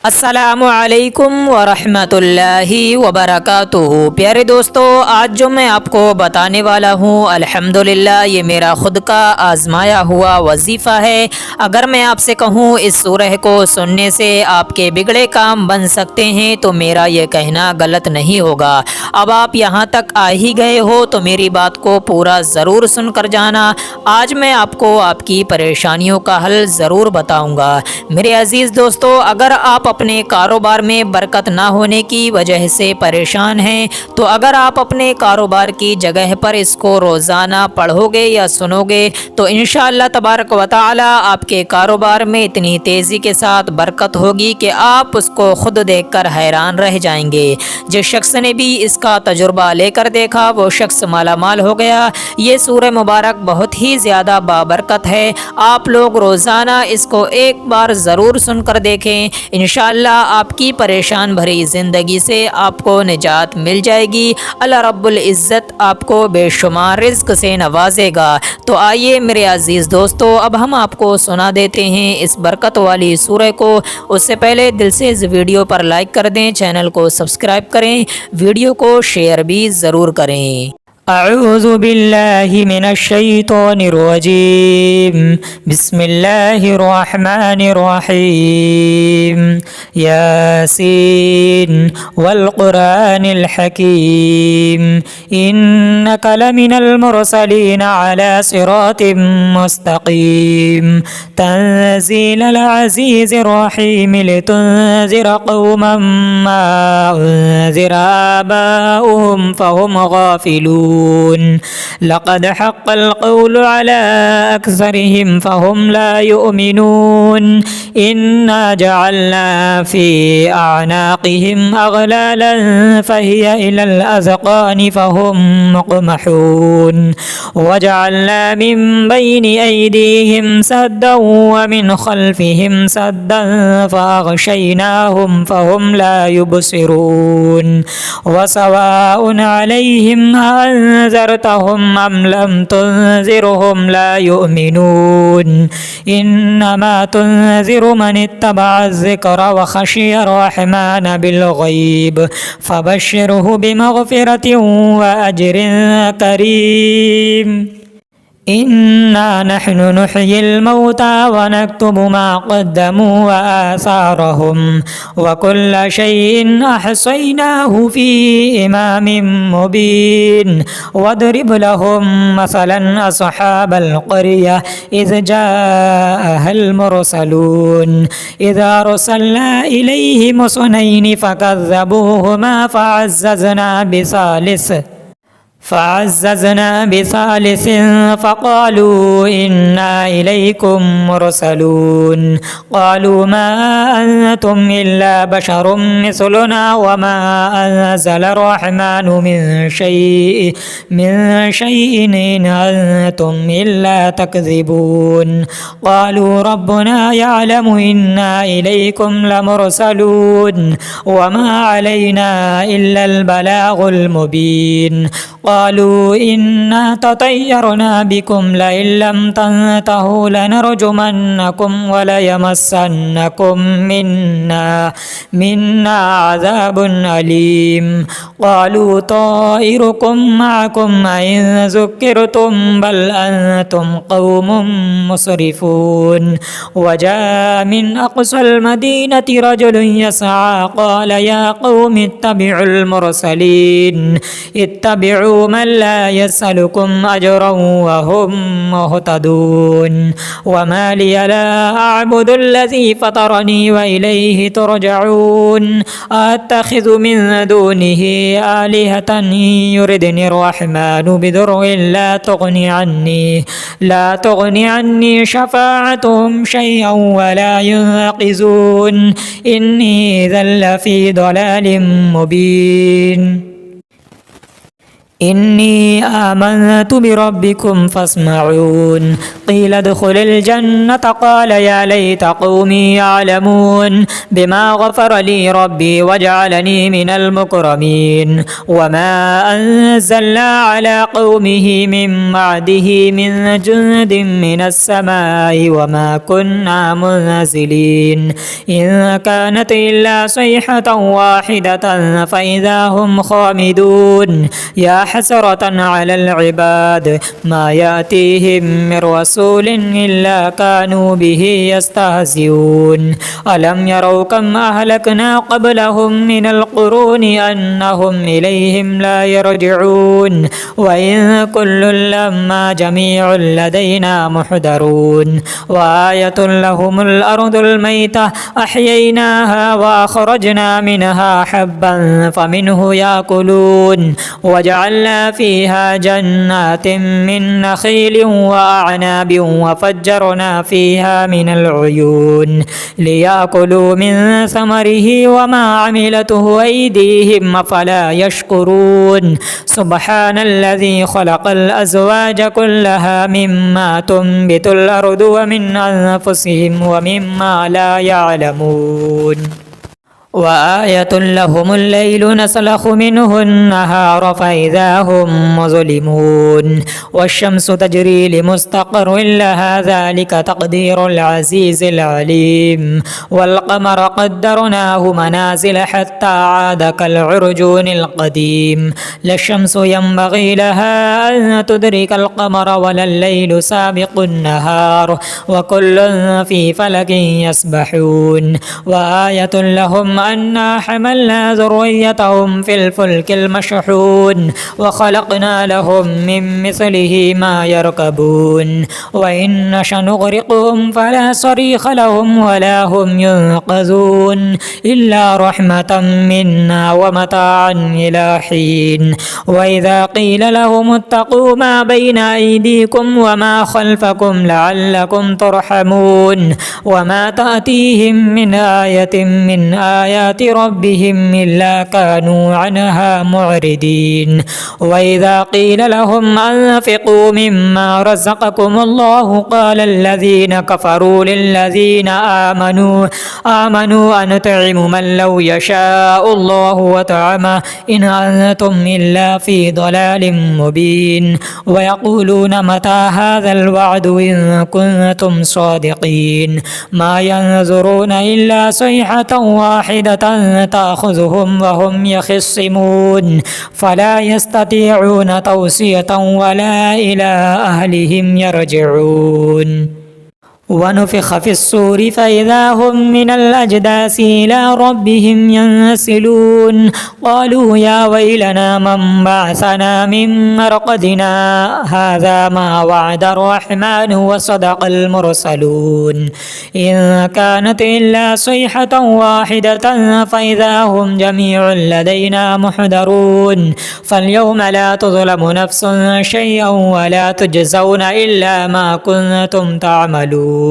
अस्सलामुअलैकुम वरहमतुल्लाहि वबरकातुहू। प्यारे दोस्तों, आज जो मैं आपको बताने वाला हूँ अल्हम्दुलिल्लाह ये मेरा ख़ुद का आज़माया हुआ वजीफ़ा है। अगर मैं आपसे कहूँ इस सूरह को सुनने से आपके बिगड़े काम बन सकते हैं तो मेरा ये कहना गलत नहीं होगा। अब आप यहाँ तक आ ही गए हो तो मेरी बात को पूरा ज़रूर सुन कर जाना। आज मैं आपको आपकी परेशानियों का हल ज़रूर बताऊँगा। मेरे अज़ीज़ दोस्तों, अगर आप अपने कारोबार में बरकत ना होने की वजह से परेशान हैं तो अगर आप अपने कारोबार की जगह पर इसको रोज़ाना पढ़ोगे या सुनोगे तो इंशाअल्लाह तबारक व तआला आपके कारोबार में इतनी तेज़ी के साथ बरकत होगी कि आप उसको ख़ुद देखकर हैरान रह जाएंगे। जिस शख्स ने भी इसका तजुर्बा लेकर देखा वो शख्स मालामाल हो गया। ये सूरह मुबारक बहुत ही ज़्यादा बाबरकत है। आप लोग रोज़ाना इसको एक बार ज़रूर सुनकर देखें। इंशाअल्लाह आपकी परेशान भरी ज़िंदगी से आपको निजात मिल जाएगी। अल्लाह रब्बुल इज़्ज़त आपको बेशुमार रिज़्क़ से नवाजेगा। तो आइए मेरे अज़ीज़ दोस्तों, अब हम आपको सुना देते हैं इस बरकत वाली सूरह को। उससे पहले दिल से इस वीडियो पर लाइक कर दें, चैनल को सब्सक्राइब करें, वीडियो को शेयर भी ज़रूर करें। अऊज़ु बिल्लाहि मिनश शैतानिर रजीम। बिस्मिल्लाहिर रहमानिर रहीम। यासीन वल कुरानिल हकीम। इन्नका लमिनल मुरसलीन अला सिरातिम मुस्तकीम। तंज़ीलल अज़ीज़िर रहीम लितुनज़िरा क़ौमम मा उनज़िरा आबाउहुम फ़हुम गाफ़िलून। लक़द हक़्क़ल क़ौलु अला अक्सरिहिम फ़हुम ला युमिनून। इन्ना जअलना फ़ी अअनाक़िहिम अग़लालन फ़हिय इलल अज़क़ानि फ़हुम मुक़महून। वजअलना मिन बैनि अयदीहिम सद्दन व मिन ख़ल्फ़िहिम सद्दन फ़अग़शयनाहुम फ़हुम ला युबसिरून। वसवाउन अलैहिम أنذرتهم أم لم تنذرهم لا يؤمنون إنما تنذر من اتبع الذكر وخشي الرحمن بالغيب فبشره بمغفرة وأجر كريم. إنا نحن نحيي الموتى ونكتب ما قدموا وآثارهم وكل شيء أحصيناه في إمام مبين. واضرب لهم مثلا أصحاب القرية إذ جاءها المرسلون إذ أرسلنا إليهم اثنين فكذبوهما فعززنا بثالث فقالوا إنا إليكم مرسلون. قالوا ما أنتم إلا بشر مثلنا وما أنزل الرحمن من شيء إن أنتم إلا تكذبون. قالوا ربنا يعلم إنا إليكم لمرسلون وما علينا إلا البلاغ المبين. قالوا إنا تطيرنا بكم لئن لم تنتهوا لنرجمنكم وليمسنكم منا عذاب أليم. قالوا طائركم معكم أئن ذكرتم بل أنتم قوم مسرفون. وجاء من أقصى المدينة رجل يسعى قال يا قوم اتبعوا المرسلين اتبعوا من لا يسألكم أجرا وهم مهتدون. وما لي لا أعبد الذي فطرني وإليه ترجعون. أتخذ من دونه آلهة يردني الرحمن بضر لا تغني عني شفاعتهم شيئا ولا ينقذون. إني إذا لفي ضلال مبين. إني آمنت بربكم فاسمعون قيل ادخل الجنة قال يا ليت قومي يعلمون بما غفر لي ربي وجعلني من المكرمين وما أنزلنا على قومه من بعده من جند من السماء وما كنا منزلين إن كانت إلا صيحة واحدة فإذا هم خامدون يا حسرة على العباد ما يأتيهم من رسول إلا كانوا به يستهزئون ألم يروا كم أهلكنا قبلهم من القرون أنهم إليهم لا يرجعون وإن كل لما جميع لدينا محضرون وآية لهم الأرض الميتة أحييناها وأخرجنا منها حبا فمنه يأكلون وجعلنا فيها جنات من نخيل وأعناب وفجرنا فيها من العيون ليأكلوا من ثمره وما عملته أيديهم أفلا يشكرون سبحان الذي خلق الأزواج كلها مما تنبت الأرض ومن أنفسهم ومما لا يعلمون وآية لهم الليل نسلخ منه النهار فإذا هم مظلمون والشمس تجري لمستقر لها ذلك تقدير العزيز العليم والقمر قدرناه منازل حتى عاد كالعرجون القديم لا الشمس ينبغي لها أن تدرك القمر ولا الليل سابق النهار وكل في فلك يسبحون وآية لهم أنا حملنا ذريتهم في الفلك المشحون وخلقنا لهم من مثله ما يركبون وإن نشأ نغرقهم فلا صريخ لهم ولا هم ينقذون إلا رحمة منا ومتاعا إلى حين وإذا قيل لهم اتقوا ما بين أيديكم وما خلفكم لعلكم ترحمون وما تأتيهم من آية من آيات ربهم إلا كانوا عنها معرضين وإذا قيل لهم أنفقوا مما رزقكم الله قال الذين كفروا للذين آمنوا أنطعم من لو يشاء الله وطعمه إن أنتم إلا في ضلال مبين ويقولون متى هذا الوعد إن كنتم صادقين ما ينظرون إلا صيحة واحدة تأخذهم وهم يخصمون فلا يستطيعون توصية ولا إلى أهلهم يرجعون ونفخ في الصور فإذا هم من الأجداث إلى ربهم ينسلون قالوا يا ويلنا من بعثنا من مرقدنا هذا ما وعد الرحمن وصدق المرسلون إن كانت إلا صيحة واحدة فإذا هم جميع لدينا محضرون فاليوم لا تظلم نفس شيئا ولا تجزون إلا ما كنتم تعملون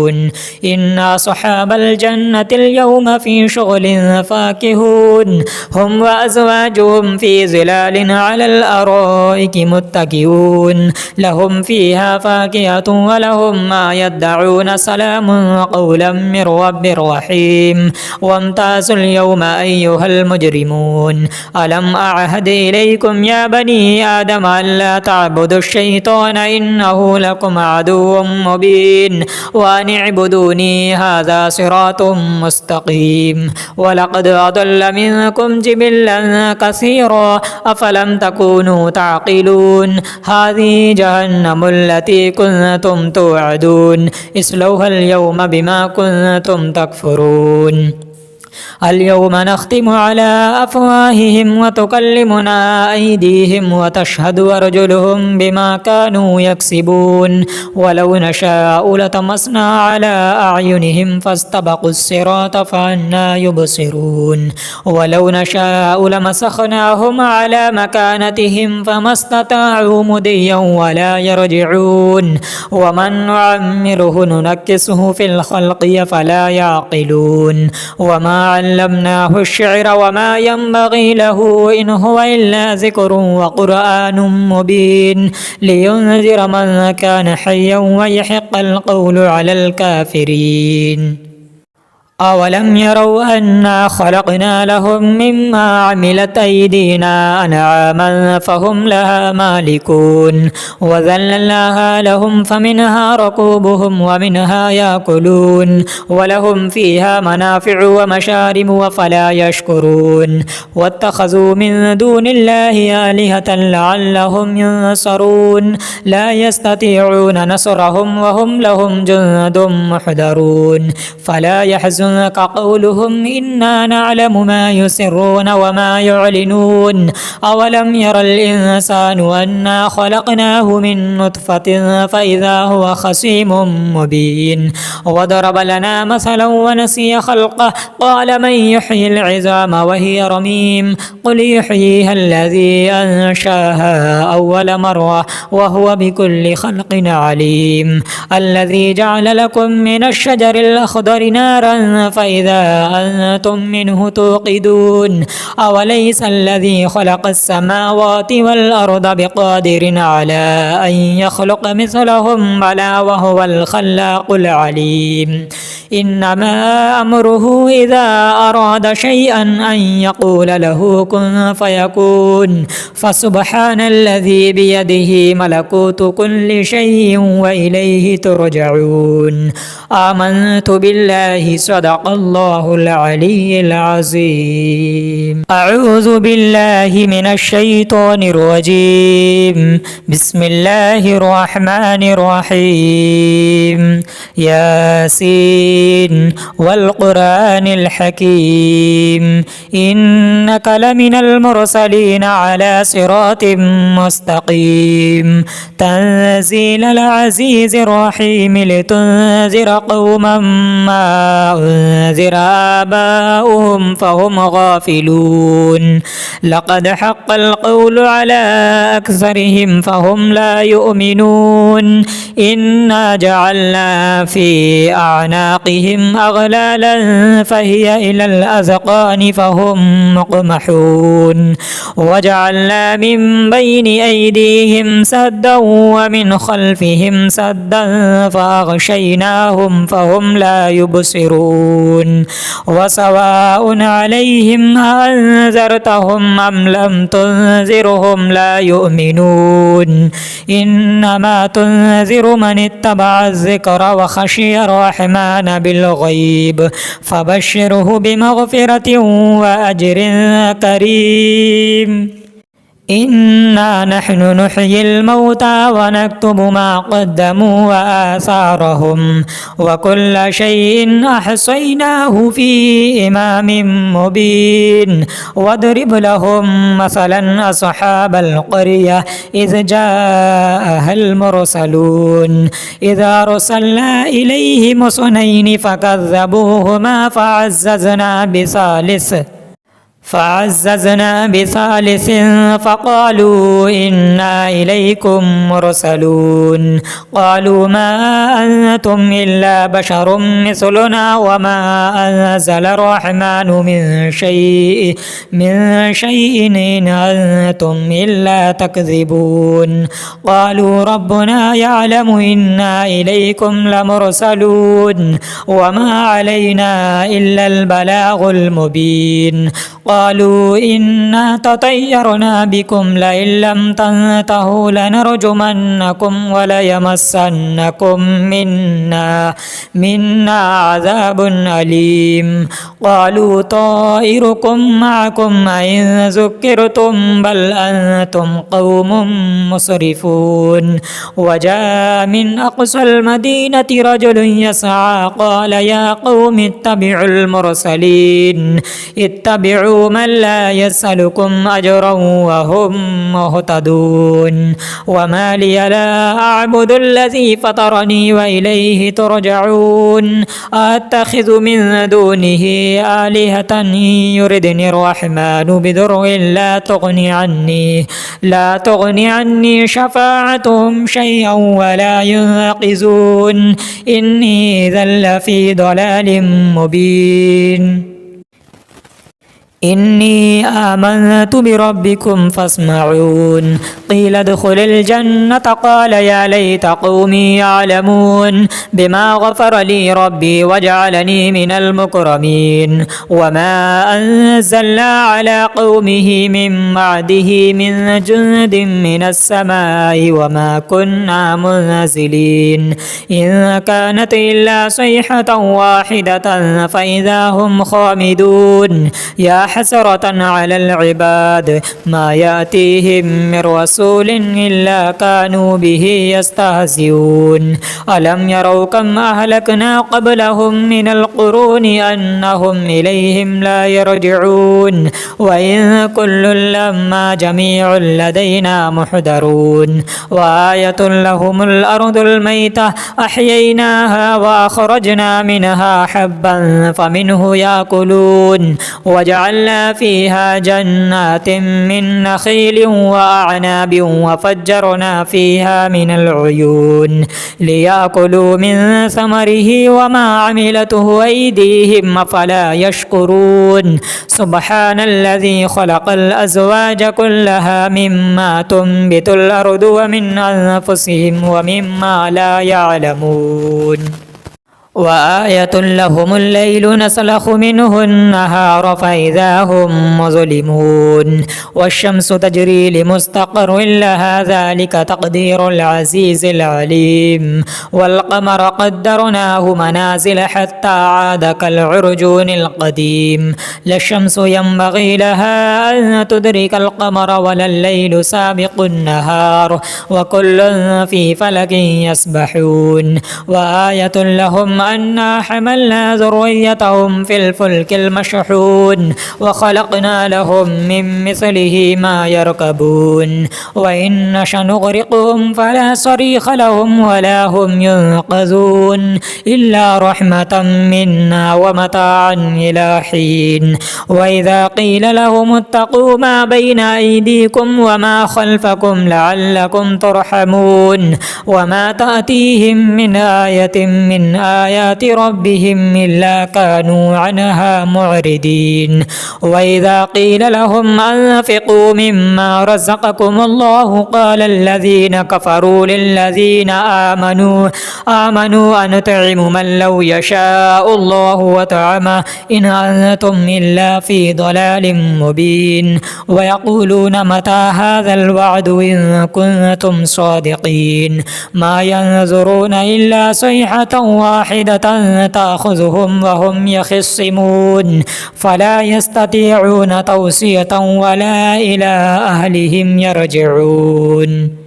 إن أصحاب الجنة اليوم في شغل فاكهون هم وأزواجهم في ظلال على الأرائك متكئون لهم فيها فاكهة ولهم ما يدعون سلام قولا من رب رحيم وامتازوا اليوم أيها المجرمون ألم أعهد إليكم يا بني آدم ألا تعبدوا الشيطان إنه لكم عدو مبين وأن اعبدوني هذا صراط مستقيم ولقد أضل منكم جبلا كثيرا أفلم تكونوا تعقلون هذه جهنم التي كنتم توعدون اصلوها اليوم بما كنتم تكفرون اليوم نختم على أفواههم وتكلمنا أيديهم وتشهد أرجلهم بما كانوا يكسبون ولو نشاء لطمسنا على أعينهم فاستبقوا الصراط فأنى يبصرون ولو نشاء لمسخناهم على مكانتهم فما استطاعوا مضيا ولا يرجعون ومن نعمره ننكسه في الخلق فلا يعقلون وما وما علمناه الشعر وما ينبغي له إن هو إلا ذكر وقرآن مبين لينذر من كان حيا ويحق القول على الكافرين. أولم يروا أنا خلقنا لهم مما عملت أيدينا أنعاما فهم لها مالكون وذللناها لهم فمنها ركوبهم ومنها يأكلون ولهم فيها منافع ومشارب وفلا يشكرون واتخذوا من دون الله آلهة لعلهم ينصرون لا يستطيعون نصرهم وهم لهم جند محضرون فلا يحزن قولهم إنا نعلم ما يسرون وما يعلنون أولم ير الإنسان أنا خلقناه من نطفة فإذا هو خصيم مبين وضرب لنا مثلا ونسي خلقه قال من يحيي العظام وهي رميم قل يحييها الذي أنشاها أول مرة وهو بكل خلق عليم الذي جعل لكم من الشجر الأخضر نارا فإذا أنتم منه توقدون أوليس الذي خلق السماوات والأرض بقادر على أن يخلق مثلهم بلى وهو الخلاق العليم إنما أمره إذا أراد شيئا أن يقول له كن فيكون فسبحان الذي بيده ملكوت كل شيء وإليه ترجعون آمنت بالله صدق الله العلي العظيم أعوذ بالله من الشيطان الرجيم بسم الله الرحمن الرحيم ياسين والقرآن الحكيم إنك لمن المرسلين على صراط مستقيم تنزيل العزيز الرحيم لتنذر قوما ما أنذر آباؤهم فهم غافلون لقد حق القول على أكثرهم فهم لا يؤمنون إنا جعلنا في أعناقهم أغلالا فهي إلى الأذقان فهم مقمحون وجعلنا من بين أيديهم سدا ومن خلفهم سدا فأغشيناهم فهم لا يبصرون وسواء عليهم أنذرتهم أم لم تنذرهم لا يؤمنون إنما تنذر من اتبع الذكر وخشي الرحمن بالغيب فبشره بمغفرة وأجر كريم إنا نحن نحيي الموتى ونكتب ما قدموا وآثارهم وكل شيء أحصيناه في إمام مبين واضرب لهم مثلا أصحاب القرية إذ جاءها المرسلون إذا أرسلنا إليهم اثنين فكذبوهما فعززنا بثالث فقالوا إنا إليكم مرسلون قالوا ما أنتم إلا بشر مثلنا وما أنزل الرحمن من شيء إن أنتم إلا تكذبون قالوا ربنا يعلم إنا إليكم لمرسلون وما علينا إلا البلاغ المبين قالوا إنا تطيرنا بكم لئن لم تنتهوا لنرجمنكم وليمسنكم منا عذاب أليم قالوا طائركم معكم أئن ذكرتم بل أنتم قوم مسرفون وجاء من أقصى المدينة رجل يسعى قال يا قوم اتبعوا المرسلين اتبعوا من لا يسألكم أجرا وهم مهتدون وما لي لا أعبد الذي فطرني وإليه ترجعون أتخذ من دونه آلهة يردني الرحمن بضر لا تغني عني شفاعتهم شيئا ولا ينقذون إني إذا لفي ضلال مبين إني آمنت بربكم فاسمعون قيل ادخل الجنة قال يا ليت قومي يعلمون بما غفر لي ربي وجعلني من المكرمين وما أنزلنا على قومه من بعده من جند من السماء وما كنا منزلين إن كانت إلا صيحة واحدة فإذا هم خامدون يا حسرة على العباد ما يأتيهم من رسول إلا كانوا به يستهزئون ألم يروا كم أهلكنا قبلهم من القرون أنهم إليهم لا يرجعون وإن كل لما جميع لدينا محضرون وآية لهم الأرض الميتة أحييناها وأخرجنا منها حبا فمنه يأكلون وجعلنا فيها جنات من نخيل وأعناب وفجرنا فيها من العيون ليأكلوا من ثمره وما عملته أيديهم أفلا يشكرون سبحان الذي خلق الأزواج كلها مما تنبت الأرض ومن أنفسهم ومما لا يعلمون وآية لهم الليل نسلخ منه النهار فإذا هم مظلمون والشمس تجري لمستقر لها ذلك تقدير العزيز العليم والقمر قدرناه منازل حتى عاد كالعرجون القديم لا الشمس ينبغي لها أن تدرك القمر ولا الليل سابق النهار وكل في فلك يسبحون وآية لهم أنا حملنا ذريتهم في الفلك المشحون وخلقنا لهم من مثله ما يركبون وإن نشأ نغرقهم فلا صريخ لهم ولا هم ينقذون إلا رحمة منا ومتاعا إلى حين وإذا قيل لهم اتقوا ما بين أيديكم وما خلفكم لعلكم ترحمون وما تأتيهم من آية من آيات ربهم إلا كانوا عنها معرضين وإذا قيل لهم أنفقوا مما رزقكم الله قال الذين كفروا للذين آمنوا أنطعم من لو يشاء الله وطعمه إن أنتم إلا في ضلال مبين ويقولون متى هذا الوعد إن كنتم صادقين ما ينظرون إلا صيحة واحدة تأخذهم وهم يخصمون فلا يستطيعون توصية ولا إلى أهلهم يرجعون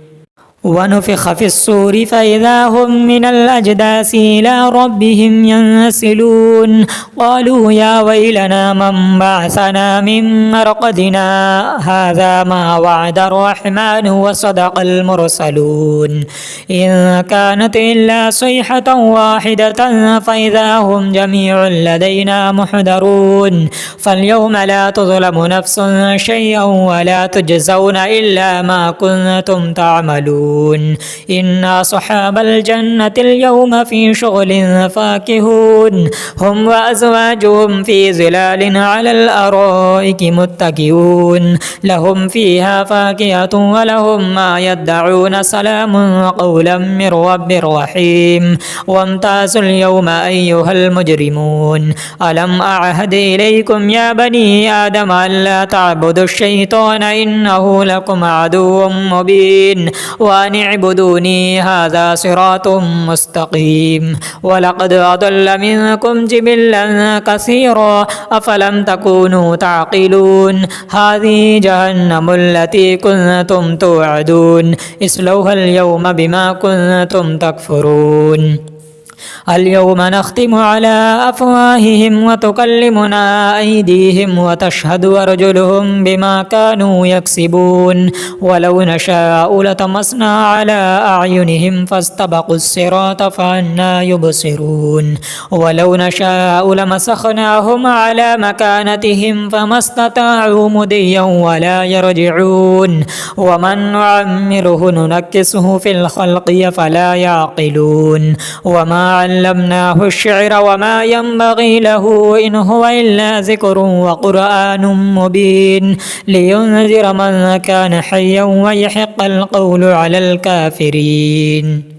ونفخ في الصور فإذا هم من الأجداث إلى ربهم ينسلون قالوا يا ويلنا من بعثنا من مرقدنا هذا ما وعد الرحمن وصدق المرسلون إن كانت إلا صيحة واحدة فإذا هم جميع لدينا محضرون فاليوم لا تظلم نفس شيئا ولا تجزون إلا ما كنتم تعملون إن أصحاب الجنة اليوم في شغل فاكهون هم وأزواجهم في ظلال على الأرائك متكئون لهم فيها فاكهة ولهم ما يدعون سلام قولا من رب رحيم وامتازوا اليوم أيها المجرمون ألم أعهد إليكم يا بني آدم ألا تعبدوا الشيطان إنه لكم عدو مبين وأن اعبدوني هذا صراط مستقيم ولقد أضل منكم جبلا كثيرا أفلم تكونوا تعقلون هذه جهنم التي كنتم توعدون اصلوها اليوم بما كنتم تكفرون اليوم نختم على أفواههم وتكلمنا أيديهم وتشهد أرجلهم بما كانوا يكسبون ولو نشاء لطمسنا على أعينهم فاستبقوا الصراط فأنى يبصرون ولو نشاء لمسخناهم على مكانتهم فما استطاعوا مضيا ولا يرجعون ومن نعمره ننكسه في الخلق فلا يعقلون وما علمناه الشعر وما ينبغي له إن هو إلا ذكر وقرآن مبين لينذر من كان حيا ويحق القول على الكافرين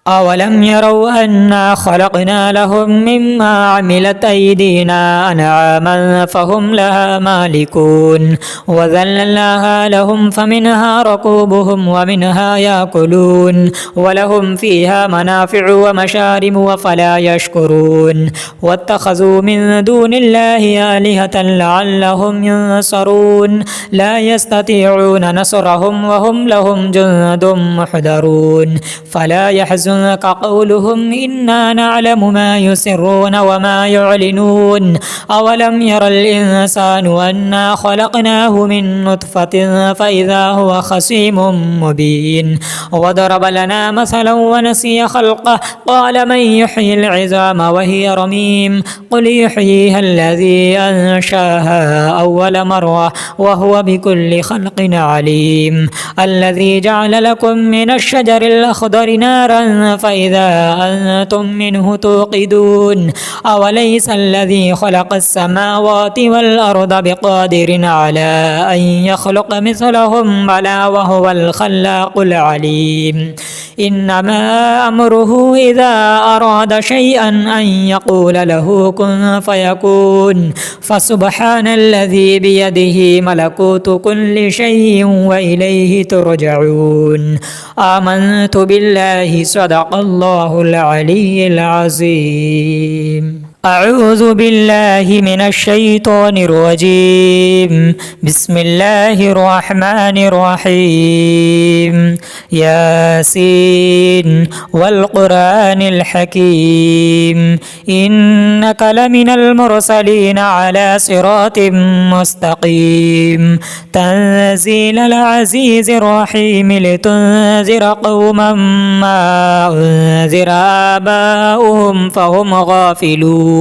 أولم يروا أنا خلقنا لهم مما عملت أيدينا أنعاما فهم لها مالكون وذللناها لهم فمنها ركوبهم ومنها يأكلون ولهم فيها منافع ومشارب وفلا يشكرون واتخذوا من دون الله آلهة لعلهم ينصرون لا يستطيعون نصرهم وهم لهم جند محضرون فلا يحزن قولهم إنا نعلم ما يسرون وما يعلنون أولم ير الإنسان أنا خلقناه من نطفة فإذا هو خصيم مبين وضرب لنا مثلا ونسي خلقه قال من يحيي العظام وهي رميم قل يحييها الذي أنشاها أول مرة وهو بكل خلق عليم الذي جعل لكم من الشجر الأخضر نارا فإذا أنتم منه توقدون أوليس الذي خلق السماوات والأرض بقادر على أن يخلق مثلهم بلى وهو الخلاق العليم إنما أمره إذا أراد شيئا أن يقول له كن فيكون فسبحان الذي بيده ملكوت كل شيء وإليه ترجعون آمنت بالله صدق الله العلي العظيم أعوذ بالله من الشيطان الرجيم بسم الله الرحمن الرحيم ياسين والقرآن الحكيم إنك لمن المرسلين على صراط مستقيم تنزيل العزيز الرحيم لتنذر قوما ما أنذر آباؤهم فهم غافلون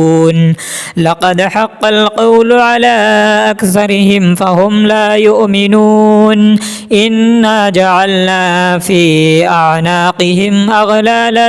لقد حق القول على أكثرهم فهم لا يؤمنون إنا جعلنا في أعناقهم أغلالا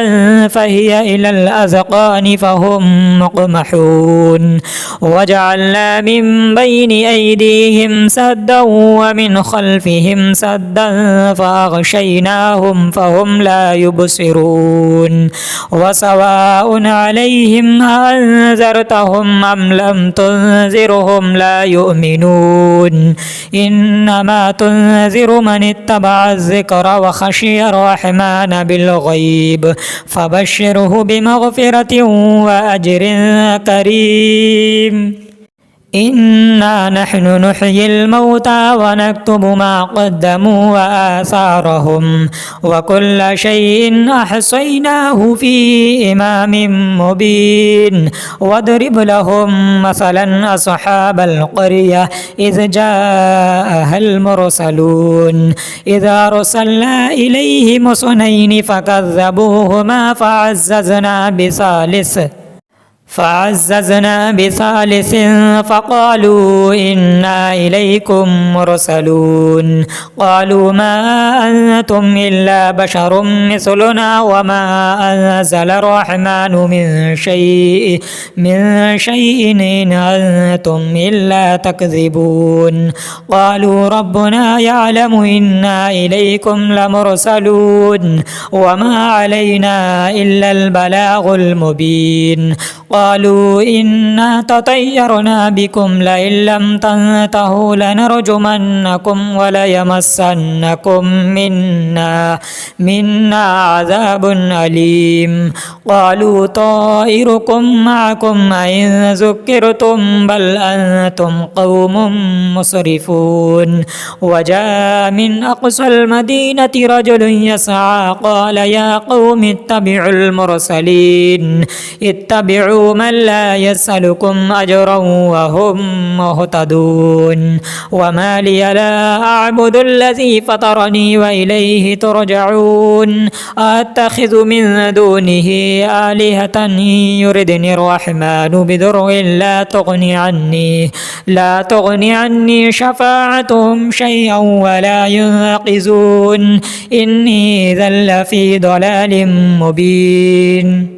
فهي إلى الأذقان فهم مقمحون وجعلنا من بين أيديهم سدا ومن خلفهم سدا فأغشيناهم فهم لا يبصرون وسواء عليهم أنذرتهم أم لم تنذرهم لا يؤمنون إنما تنذر من اتبع الذكر وخشي الرحمن بالغيب فبشره بمغفرة وأجر كريم إنا نحن نحيي الموتى ونكتب ما قدموا وآثارهم وكل شيء أحصيناه في إمام مبين واضرب لهم مثلا أصحاب القرية إذ جاءها المرسلون إذا أرسلنا إليهم اثنين فكذبوهما فعززنا بثالث فقالوا إنا إليكم مرسلون قالوا ما أنتم إلا بشر مثلنا وما أنزل الرحمن من شيء إن أنتم إلا تكذبون قالوا ربنا يعلم إنا إليكم لمرسلون وما علينا إلا البلاغ المبين قالوا إنا تطيرنا بكم لئن لم تنتهوا لنرجمنكم وليمسنكم منا عذاب أليم قالوا طائركم معكم أئن ذكرتم بل أنتم قوم مسرفون وجاء من أقصى المدينة رجل يسعى قال يا قوم اتبعوا المرسلين اتبعوا من لا يسألكم أجرا وهم مهتدون وما لي لا أعبد الذي فطرني وإليه ترجعون أتخذ من دونه آلهة يردني الرحمن بضر لا تغني عني شفاعتهم شيئا ولا ينقذون إني إذا لفي ضلال مبين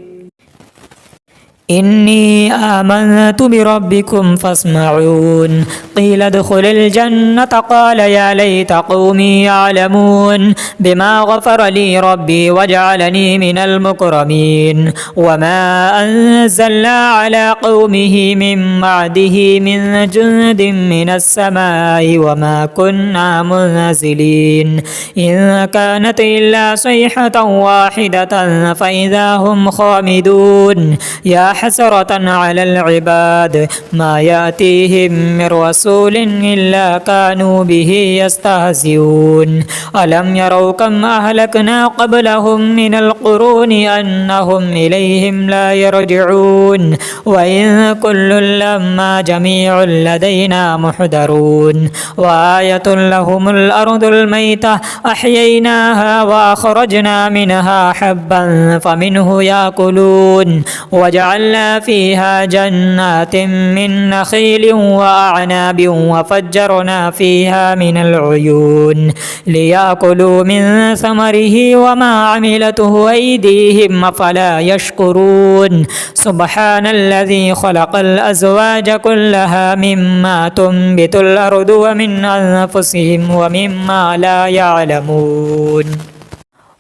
إني آمنت بربكم فاسمعون قيل ادخل الجنة قال يا ليت قومي يعلمون بما غفر لي ربي وجعلني من المكرمين وما أنزلنا على قومه من بعده من جند من السماء وما كنا منزلين إن كانت إلا صيحة واحدة فإذا هم خامدون يا حسرة على العباد ما يأتيهم من رسول إلا كانوا به يستهزئون ألم يروا كم أهلكنا قبلهم من القرون أنهم إليهم لا يرجعون وإن كل لما جميع لدينا محضرون وآية لهم الأرض الميتة أحييناها وأخرجنا منها حبا فمنه يأكلون وجعلنا فيها جنات من نخيل وأعناب وفجرنا فيها من العيون ليأكلوا من ثمره وما عملته أيديهم أفلا يشكرون سبحان الذي خلق الأزواج كلها مما تنبت الأرض ومن أنفسهم ومما لا يعلمون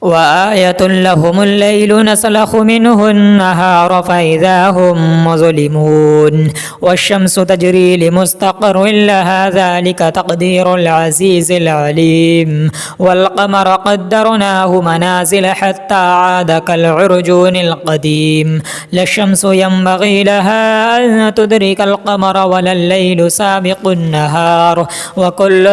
وآية لهم الليل نسلخ منه النهار فإذا هم مظلمون والشمس تجري لمستقر لها ذلك تقدير العزيز العليم والقمر قدرناه منازل حتى عاد كالعرجون القديم لا الشمس ينبغي لها أن تدرك القمر ولا الليل سابق النهار وكل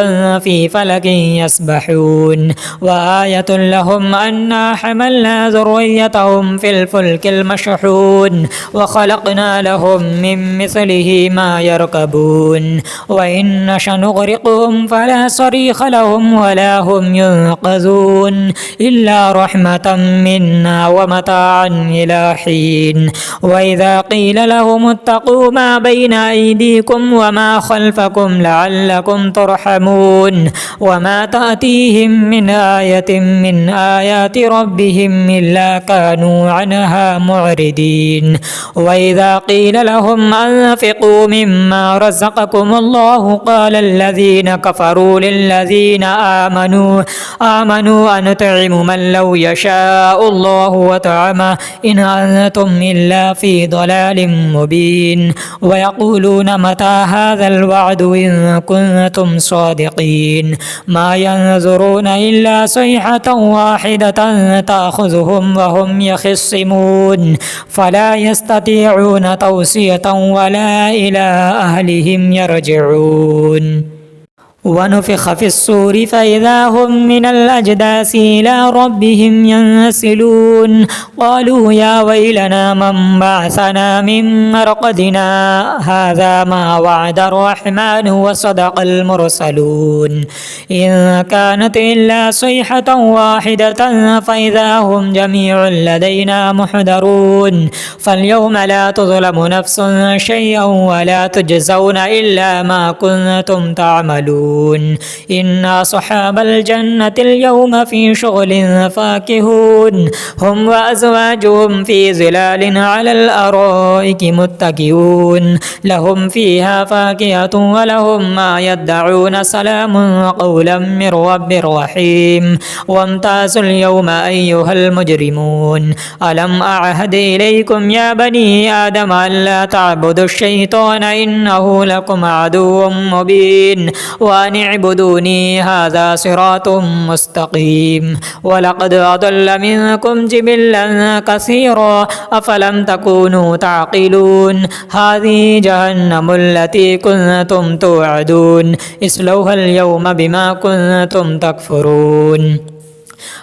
في فلك يسبحون وآية لهم أنا حملنا ذريتهم في الفلك المشحون وخلقنا لهم من مثله ما يركبون وإن نشأ نغرقهم فلا صريخ لهم ولا هم ينقذون إلا رحمة منا ومتاعا إلى حين وإذا قيل لهم اتقوا ما بين أيديكم وما خلفكم لعلكم ترحمون وما تأتيهم من آية من آيات ربهم إلا كانوا عنها معرضين وإذا قيل لهم أنفقوا مما رزقكم الله قال الذين كفروا للذين آمنوا أنطعم من لو يشاء الله وطعمه إن أنتم إلا في ضلال مبين ويقولون متى هذا الوعد إن كنتم صادقين ما ينظرون إلا صيحة واحدة تأخذهم وهم يخصمون فلا يستطيعون توصية ولا إلى أهلهم يرجعون ونفخ في الصور فإذا هم من الأجداث إلى ربهم ينسلون قالوا يا ويلنا من بعثنا من مرقدنا هذا ما وعد الرحمن وصدق المرسلون إن كانت إلا صيحة واحدة فإذا هم جميع لدينا محضرون فاليوم لا تظلم نفس شيئا ولا تجزون إلا ما كنتم تعملون إن أصحاب الجنة اليوم في شغل فاكهون هم وأزواجهم في ظلال على الأرائك متكئون لهم فيها فاكهة ولهم ما يدعون سلام قولا من رب رحيم وامتازوا اليوم أيها المجرمون ألم أعهد إليكم يا بني آدم ألا تعبدوا الشيطان إنه لكم عدو مبين وأن اعبدوني هذا صراط مستقيم ولقد أضل منكم جبلا كثيرا أفلم تكونوا تعقلون هذه جهنم التي كنتم توعدون اصلوها اليوم بما كنتم تكفرون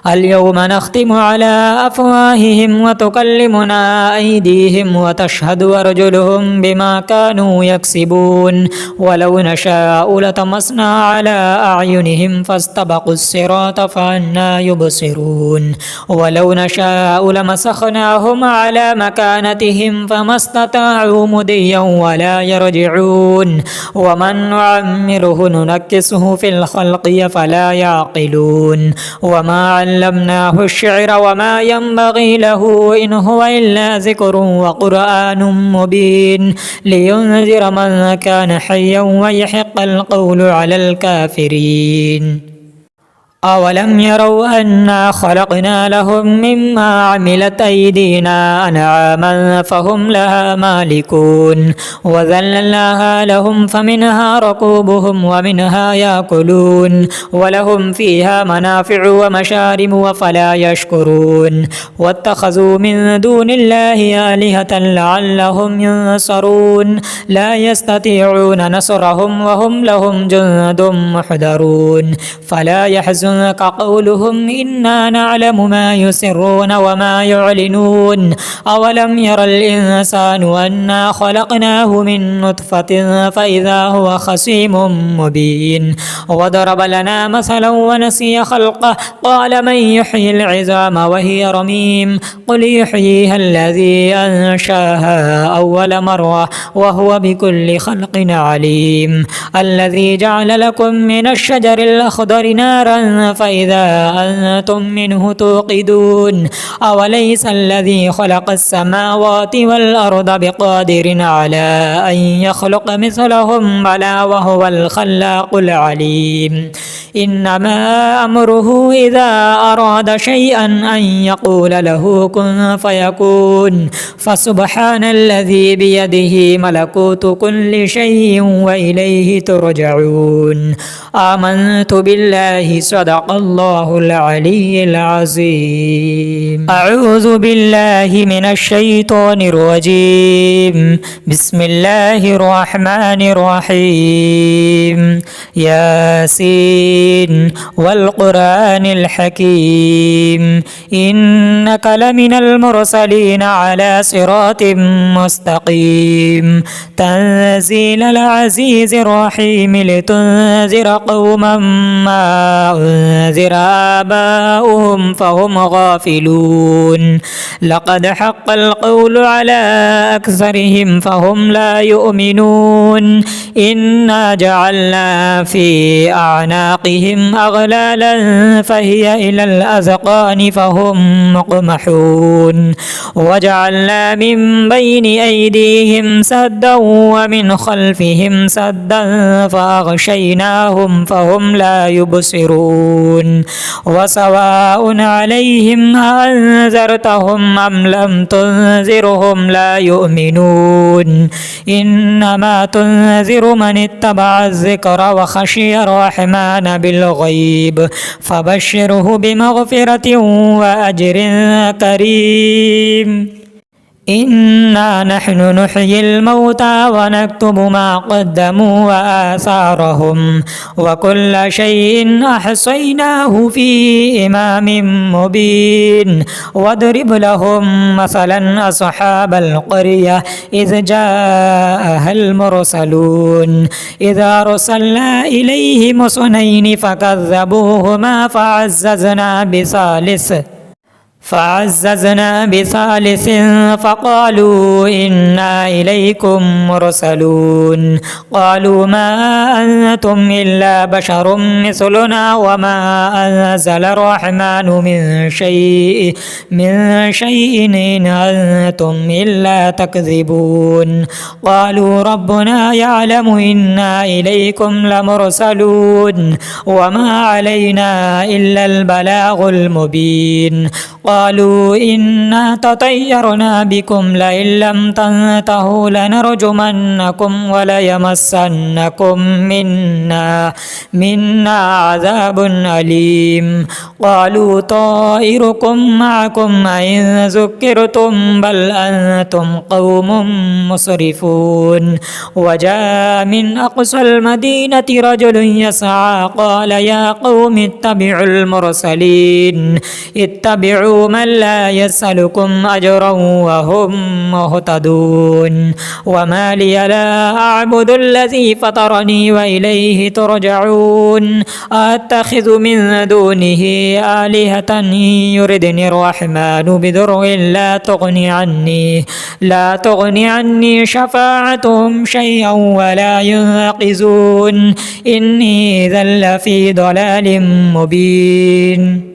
اليوم نختم على أفواههم وتكلمنا أيديهم وتشهد أرجلهم بما كانوا يكسبون ولو نشاء لطمسنا على أعينهم فاستبقوا الصراط فأنى يبصرون ولو نشاء لمسخناهم على مكانتهم فما استطاعوا مضيا ولا يرجعون ومن نعمره ننكسه في الخلق فلا يعقلون وما علمناه الشعر وما ينبغي له إن هو إلا ذكر وقرآن مبين لينذر من كان حيا ويحق القول على الكافرين. أولم يروا أنا خلقنا لهم مما عملت أيدينا أنعاما فهم لها مالكون وذللناها لهم فمنها ركوبهم ومنها يأكلون ولهم فيها منافع ومشارب وفلا يشكرون واتخذوا من دون الله آلهة لعلهم ينصرون لا يستطيعون نصرهم وهم لهم جند محضرون فلا يحزن قولهم إنا نعلم ما يسرون وما يعلنون أولم ير الإنسان أنا خلقناه من نطفة فإذا هو خصيم مبين وضرب لنا مثلا ونسي خلقه قال من يحيي العظام وهي رميم قل يحييها الذي أنشاها أول مرة وهو بكل خلق عليم الذي جعل لكم من الشجر الأخضر نارا فإذا أنتم منه توقدون أوليس الذي خلق السماوات والأرض بقادر على أن يخلق مثلهم بلى وهو الخلاق العليم إنما أمره إذا أراد شيئا أن يقول له كن فيكون فسبحان الذي بيده ملكوت كل شيء وإليه ترجعون آمنت بالله صدق الله العلي العظيم أعوذ بالله من الشيطان الرجيم بسم الله الرحمن الرحيم ياسين والقرآن الحكيم إنك لمن المرسلين على صراط مستقيم تنزيل العزيز الرحيم لتنذر قوما ما أنذر آباؤهم فهم غافلون لقد حق القول على أكثرهم فهم لا يؤمنون إنا جعلنا في أعناقهم أغلالا فهي إلى الأذقان فهم مقمحون وجعلنا من بين أيديهم سدا ومن خلفهم سدا فأغشيناهم فهم لا يبصرون وسواء عليهم أنذرتهم أم لم تنذرهم لا يؤمنون إنما تنذر من اتبع الذكر وخشي الرحمن بالغيب فبشره بمغفرة وأجر كريم إنا نحن نحيي الموتى ونكتب ما قدموا وآثارهم وكل شيء أحصيناه في إمام مبين واضرب لهم مثلا أصحاب القرية إذ جاءها المرسلون إذا أرسلنا إليهم اثنين فكذبوهما فعززنا بثالث فقالوا إنا إليكم مرسلون قالوا ما أنتم إلا بشر مثلنا وما أنزل الرحمن من شيء إن أنتم إلا تكذبون قالوا ربنا يعلم إنا إليكم لمرسلون وما علينا إلا البلاغ المبين قالوا إنا تطيرنا بكم لئن لم تنتهوا لنرجمنكم وليمسنكم منا عذاب أليم قالوا طائركم معكم أئن ذكرتم بل أنتم قوم مسرفون وجاء من أقصى المدينة رجل يسعى قال يا قوم اتبعوا المرسلين اتبعوا من لا يسألكم أجرا وهم مهتدون وما لي لا أعبد الذي فطرني وإليه ترجعون أتخذ من دونه آلهة يردني الرحمن بضر لا تغني عني شفاعتهم شيئا ولا ينقذون إني إذا لفي ضلال مبين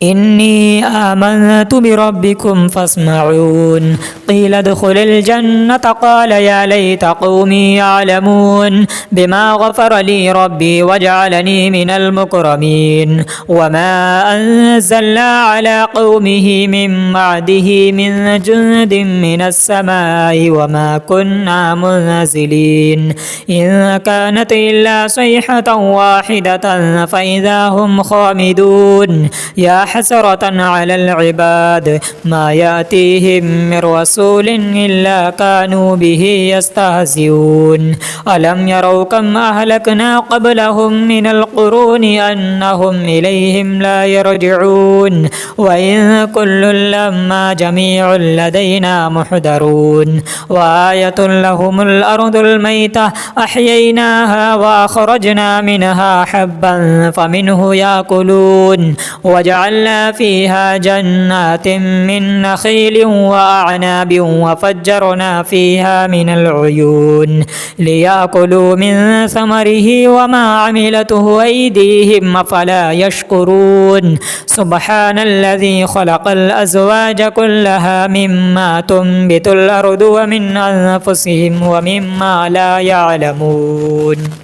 إني آمنت بربكم فاسمعون قيل ادخل الجنة قال يا ليت قومي يعلمون بما غفر لي ربي وجعلني من المكرمين وما أنزلنا على قومه من بعده من جند من السماء وما كنا منزلين إن كانت إلا صيحة واحدة فإذا هم خامدون يا حسرة على العباد ما يأتيهم من رسول إلا كانوا به يستهزئون ألم يروا كم أهلكنا قبلهم من القرون أنهم إليهم لا يرجعون وإن كل لما جميع لدينا محضرون وآية لهم الأرض الميتة أحييناها وأخرجنا منها حبا فمنه يأكلون وجعلنا فيها جنات من نخيل وأعناب وفجرنا فيها من العيون ليأكلوا من ثمره وما عملته أيديهم أفلا يشكرون سبحان الذي خلق الأزواج كلها مما تنبت الأرض ومن أنفسهم ومما لا يعلمون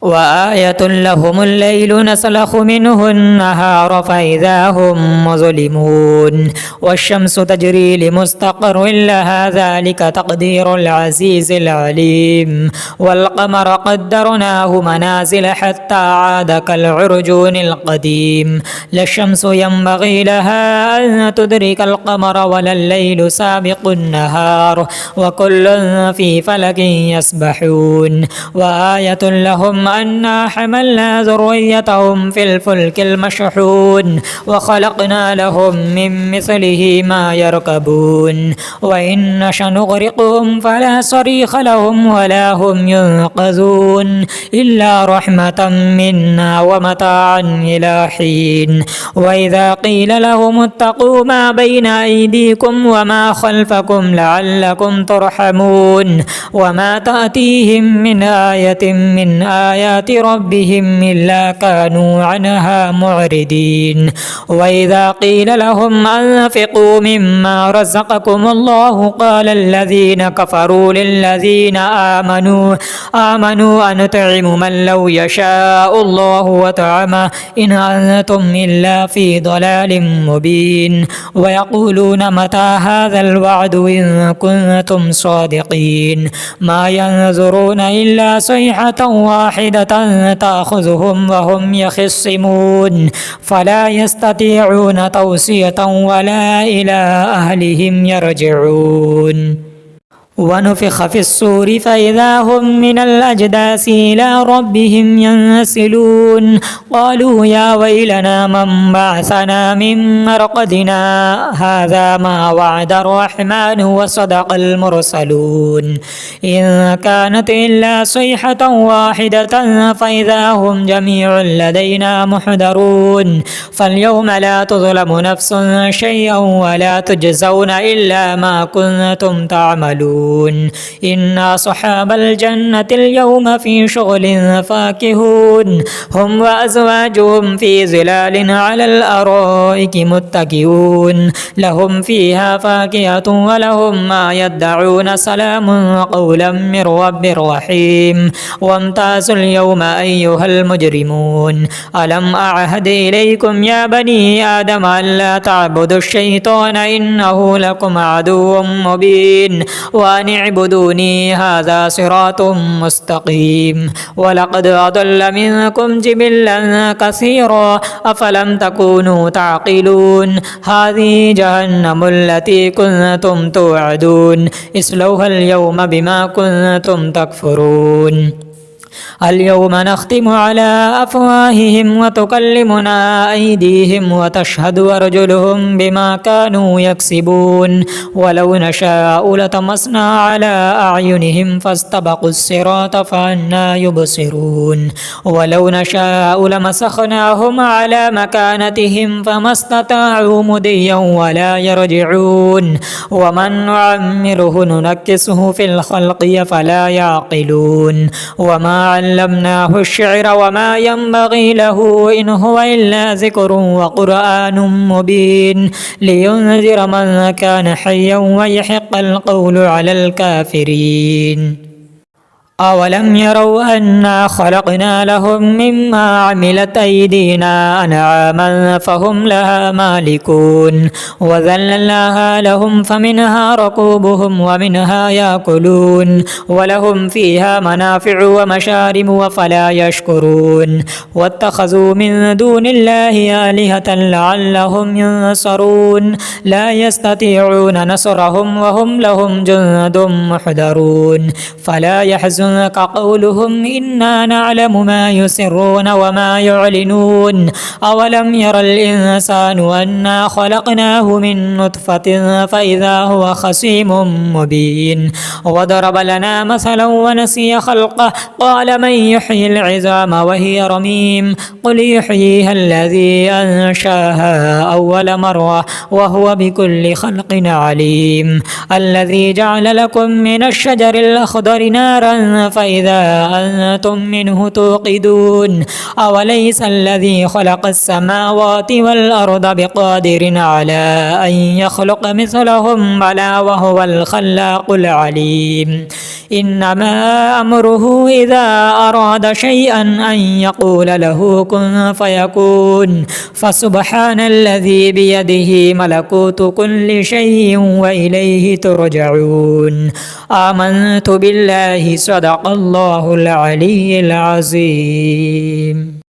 وآية لهم الليل نسلخ منه النهار فإذا هم مظلمون والشمس تجري لمستقر لها ذلك تقدير العزيز العليم والقمر قدرناه منازل حتى عاد كالعرجون القديم لا الشمس ينبغي لها أن تدرك القمر ولا الليل سابق النهار وكل في فلك يسبحون وآية لهم أنا حملنا ذريتهم في الفلك المشحون وخلقنا لهم من مثله ما يركبون وإن نشأ نغرقهم فلا صريخ لهم ولا هم ينقذون إلا رحمة منا ومتاعا إلى حين وإذا قيل لهم اتقوا ما بين أيديكم وما خلفكم لعلكم ترحمون وما تأتيهم من آية من آيات ربهم إلا كانوا عنها معرضين وإذا قيل لهم أنفقوا مما رزقكم الله قال الذين كفروا للذين آمنوا أنطعم من لو يشاء الله وطعمه إن أنتم إلا في ضلال مبين ويقولون متى هذا الوعد إن كنتم صادقين ما ينظرون إلا صيحة واحدة تأخذهم وهم يخصمون فلا يستطيعون توصية ولا إلى أهلهم يرجعون ونفخ في الصور فإذا هم من الأجداث إلى ربهم ينسلون قالوا يا ويلنا من بعثنا من مرقدنا هذا ما وعد الرحمن وصدق المرسلون إن كانت إلا صيحة واحدة فإذا هم جميع لدينا محضرون فاليوم لا تظلم نفس شيئا ولا تجزون إلا ما كنتم تعملون إن أصحاب الجنة اليوم في شغل فاكهون هم وأزواجهم في ظلال على الأرائك متكئون لهم فيها فاكهة ولهم ما يدعون سلام قولا من رب رحيم وامتازوا اليوم أيها المجرمون ألم أعهد إليكم يا بني آدم ألا تعبدوا الشيطان إنه لكم عدو مبين وأن اعبدوني هذا صراط مستقيم ولقد أضل منكم جبلا كثيرا أفلم تكونوا تعقلون هذه جهنم التي كنتم توعدون اصلوها اليوم بما كنتم تكفرون اليوم نختم على أفواههم وتكلمنا أيديهم وتشهد أرجلهم بما كانوا يكسبون ولو نشاء لطمسنا على أعينهم فاستبقوا الصراط فأنى يبصرون ولو نشاء لمسخناهم على مكانتهم فما استطاعوا مضيا ولا يرجعون ومن نعمره ننكسه في الخلق فلا يعقلون وما وعلمناه الشعر وما ينبغي له إن هو إلا ذكر وقرآن مبين لينذر من كان حيا ويحق القول على الكافرين. أولم يروا أنا خلقنا لهم مما عملت أيدينا أنعاما فهم لها مالكون وذللناها لهم فمنها ركوبهم ومنها يأكلون ولهم فيها منافع ومشارب وفلا يشكرون واتخذوا من دون الله آلهة لعلهم ينصرون لا يستطيعون نصرهم وهم لهم جند محضرون فلا يحزن قولهم إنا نعلم ما يسرون وما يعلنون أولم ير الإنسان أنا خلقناه من نطفة فإذا هو خصيم مبين وضرب لنا مثلا ونسي خلقه قال من يحيي العظام وهي رميم قل يحييها الذي أنشاها أول مرة وهو بكل خلق عليم الذي جعل لكم من الشجر الأخضر نارا فإذا أنتم منه توقدون أوليس الذي خلق السماوات والأرض بقادر على أن يخلق مثلهم بلى وهو الخلاق العليم إنما أمره إذا أراد شيئا أن يقول له كن فيكون فسبحان الذي بيده ملكوت كل شيء وإليه ترجعون آمنت بالله صدق الله العلي العظيم.